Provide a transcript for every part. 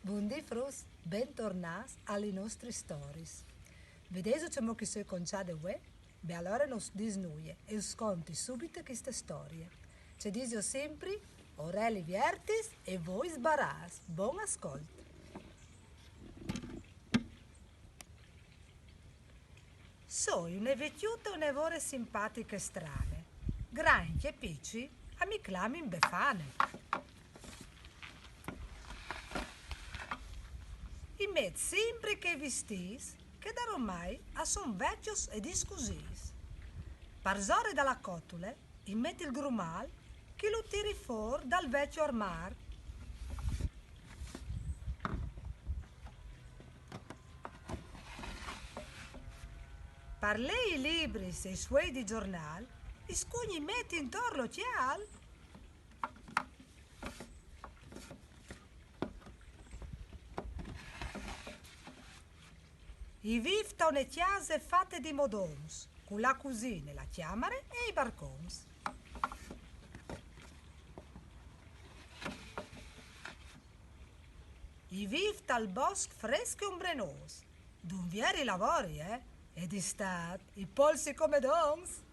Buondì frus, bentornati alle nostre storie. Vedete ciò che si conciade uè? Beh, allora nos disnuie e sconti subito queste storie. Ci dico sempre, orelli viertis e voi sbaràs. Buon ascolto. Sono una vecchiutta un'evore simpatiche e strane. Granchi e picci, a mi clami in befane. I met sempre che vestis, che da ormai a son vecchios ed iscusis. Parzore dalla cotule, i met il grumal, che lo tiri fuori dal vecchio armar. Per lei i libri e i suoi di giornal, i scugni metti intorno chial. I vivta une chiase fatte di modons, con la cucina, la chiamare e i barcons. I vivta al bosco fresco e ombrenos, d'unvieri lavori, e d'estate, i polsi come dons.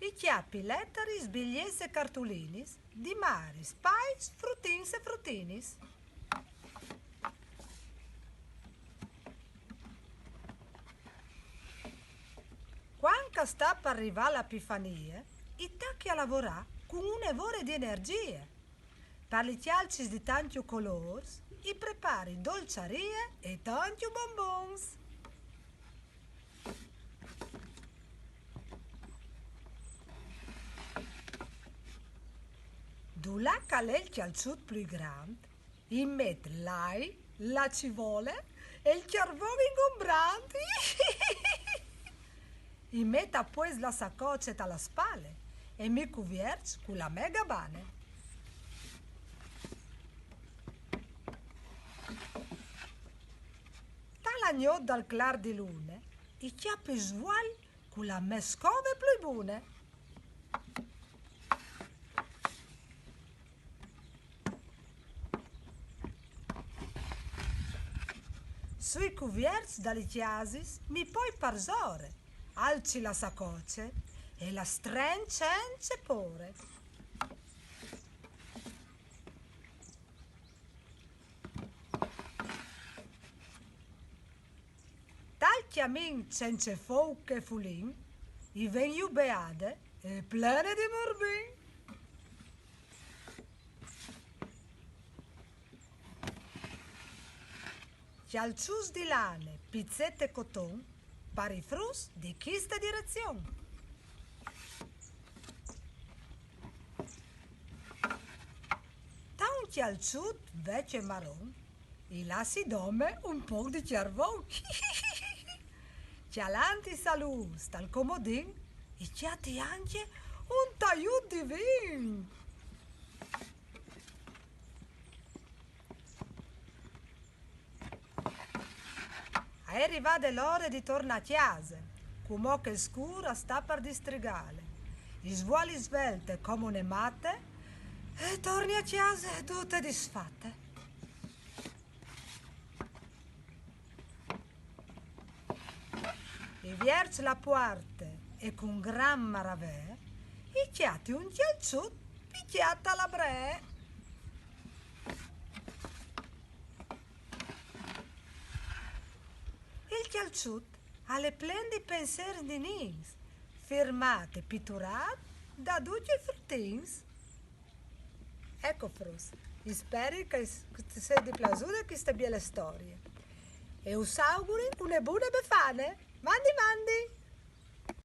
I chiappi letteri, sbigliesi e cartulinis, di mari, spais, fruttins e fruttinis. Quando sta per arrivare l'Epifania, i tacchi a lavorare con un'evore di energie. Per gli chialci di tanti colori, i prepari dolciarie e tanti bonbons. Dula calè il chialciut più grande, i met l'ai, la civole e il carbone ingombrante. I metta poi la saccocetta alla spalle e mi cuvierci con la mega bane. Talagnò dal clar di lune, i chiappi svual con la mescove più buone. Sui cuvierci dalle chiasis mi poi parzore, alci la sacoce e la strencence pure. Tal chiamin cence fouc e fulin, i vegnu beade e plene di morbin. Chialcius di lane, pizzette e coton, pari frus di questa direzione. Ta un chialciut vecchio e marron, i lassi dome un po' di chiarvon. Chialanti salus, dal comodin, i chiati anche un taiut di vin. È arrivata l'ora di tornare a chiesa, come che scura sta per distrigare. I svuoli svelte come une matte e torni a chiesa tutte disfatte. I vierci la parte e con gran maravè, i chiati un chialciut picchiata la bre. Il chialciut ha le plendi pensieri di nins, firmate, pitturate da tutti i fruttins. Ecco, frus, spero che ti sia di piaciuta questa bella storia. E us auguri una buona befane. Mandi, mandi!